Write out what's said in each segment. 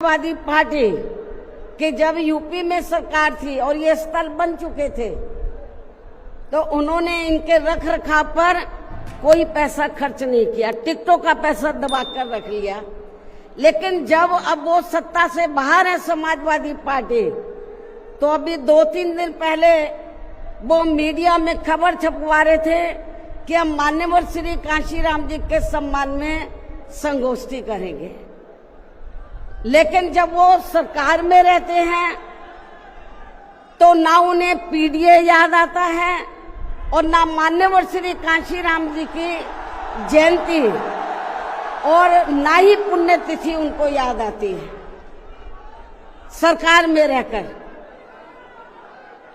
Samajwadi party कि जब UP में सरकार थी और ये स्थल बन चुके थे तो उन्होंने इनके रख रखाव पर कोई पैसा खर्च नहीं किया, टिकटों का पैसा दबा कर रख लिया। लेकिन जब अब वो सत्ता से बाहर है समाजवादी पार्टी, तो अभी 2-3 दिन पहले वो मीडिया में खबर छपवा रहे थे कि हम मान्यवर श्री कांशीराम जी के सम्मान में संगोष्ठी करेंगे। लेकिन जब वो सरकार में रहते हैं तो ना उन्हें पीडीए याद आता है और ना मान्यवर श्री कांशीराम जी की जयंती और ना ही पुण्यतिथि उनको याद आती है सरकार में रहकर।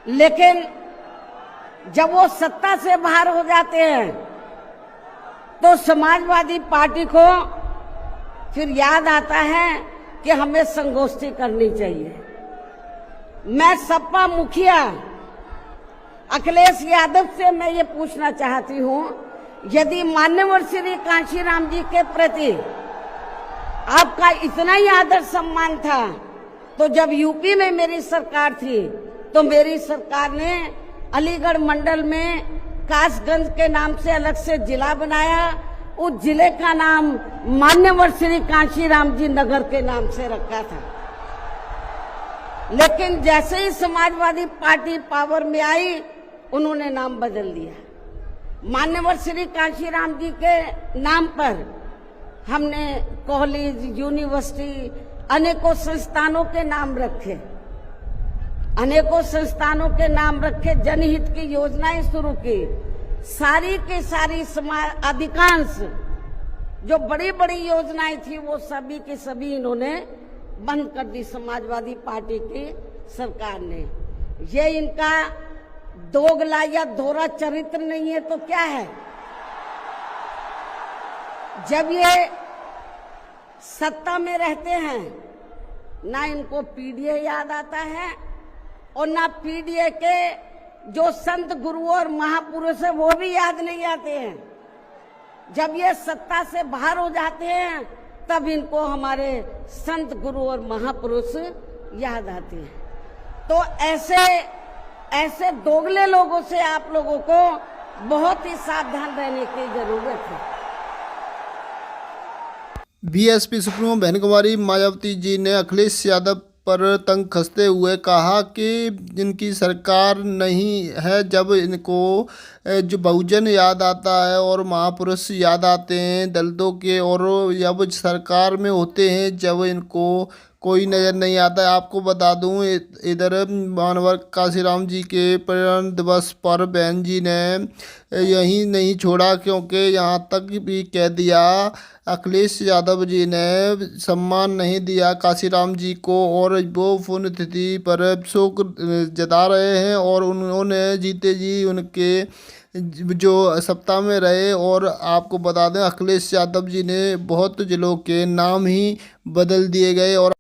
लेकिन जब वो सत्ता से बाहर हो जाते हैं तो समाजवादी पार्टी को फिर याद आता है कि हमें संगोष्ठी करनी चाहिए। मैं सपा मुखिया अखिलेश यादव से मैं ये पूछना चाहती हूँ, यदि मान्यवर श्री कांशीराम जी के प्रति आपका इतना ही आदर सम्मान था तो जब यूपी में मेरी सरकार थी तो मेरी सरकार ने अलीगढ़ मंडल में कासगंज के नाम से अलग से जिला बनाया, उस जिले का नाम मान्यवर श्री कांशीराम जी नगर के नाम से रखा था। लेकिन जैसे ही समाजवादी पार्टी पावर में आई उन्होंने नाम बदल दिया। मान्यवर श्री कांशीराम जी के नाम पर हमने कॉलेज, यूनिवर्सिटी, अनेकों संस्थानों के नाम रखे, अनेकों संस्थानों के नाम रखे, जनहित की योजनाएं शुरू की। सारी की सारी अधिकांश जो बड़ी बड़ी योजनाएं थी वो सभी की सभी इन्होंने बंद कर दी समाजवादी पार्टी की सरकार ने। ये इनका दोगला या दोहरा चरित्र नहीं है तो क्या है? जब ये सत्ता में रहते हैं ना इनको पीडीए याद आता है और ना पीडीए के जो संत गुरु और महापुरुष है वो भी याद नहीं आते हैं। जब ये सत्ता से बाहर हो जाते हैं तब इनको हमारे संत गुरु और महापुरुष याद आते हैं। तो ऐसे दोगले लोगों से आप लोगों को बहुत ही सावधान रहने की जरूरत है। बीएसपी सुप्रीमो बहन कुमारी मायावती जी ने अखिलेश यादव पर तंग कसते हुए कहा कि इनकी सरकार नहीं है जब इनको जो बहुजन याद आता है और महापुरुष याद आते हैं दलितों के, और जब सरकार में होते हैं जब इनको कोई नज़र नहीं आता है। आपको बता दूं इधर मानवर कांशीराम जी के परिनिर्वाण दिवस पर बहन जी ने यही नहीं छोड़ा, क्योंकि यहाँ तक भी कह दिया अखिलेश यादव जी ने सम्मान नहीं दिया कांशीराम जी को और वो पुण्यतिथि पर शोक जता रहे हैं और उन्होंने जीते जी उनके जो सत्ता में रहे। और आपको बता दें अखिलेश यादव जी ने बहुत जिलों के नाम ही बदल दिए गए, और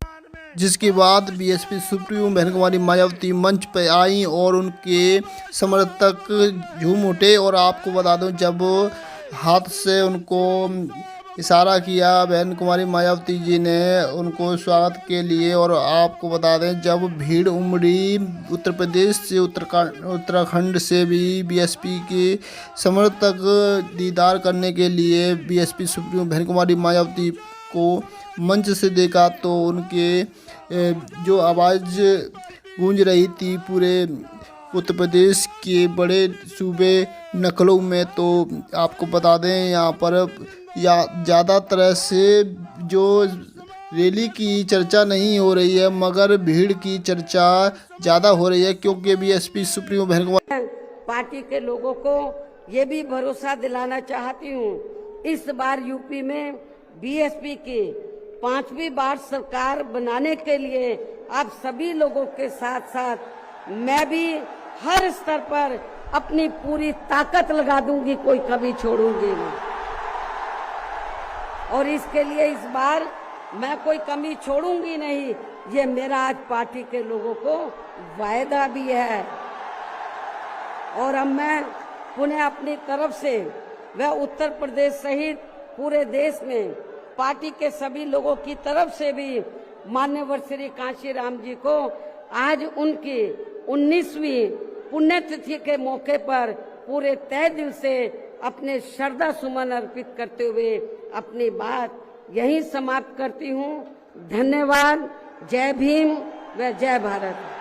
जिसके बाद बीएसपी सुप्रीमो बहन कुमारी मायावती मंच पर आई और उनके समर्थक झूम उठे। और आपको बता दूं जब हाथ से उनको इशारा किया बहन कुमारी मायावती जी ने उनको स्वागत के लिए, और आपको बता दें जब भीड़ उमड़ी उत्तर प्रदेश से उत्तराखंड से भी बीएसपी के समर्थक दीदार करने के लिए बीएसपी सुप्रीमो बहन कुमारी मायावती को मंच से देखा तो उनके जो आवाज़ गूंज रही थी पूरे उत्तर प्रदेश के बड़े सूबे नकलों में। तो आपको बता दें यहाँ पर ज़्यादातर से जो रैली की चर्चा नहीं हो रही है मगर भीड़ की चर्चा ज़्यादा हो रही है, क्योंकि बीएसपी सुप्रीमो बहन कुमारी पार्टी के लोगों को ये भी भरोसा दिलाना चाहती हूँ, इस बार यूपी में बीएसपी की 5वीं बार सरकार बनाने के लिए आप सभी लोगों के साथ साथ मैं भी हर स्तर पर अपनी पूरी ताकत लगा दूंगी, कोई कभी छोड़ूंगी नहीं। और इसके लिए इस बार मैं कोई कमी छोड़ूंगी नहीं, ये मेरा आज पार्टी के लोगों को वायदा भी है। और अब मैं पुनः अपनी तरफ से व उत्तर प्रदेश सहित पूरे देश में पार्टी के सभी लोगों की तरफ से भी मान्यवर श्री कांशीराम जी को आज उनकी 19वीं पुण्यतिथि के मौके पर पूरे तहे दिल से अपने श्रद्धा सुमन अर्पित करते हुए अपनी बात यहीं समाप्त करती हूँ। धन्यवाद। जय भीम व जय भारत।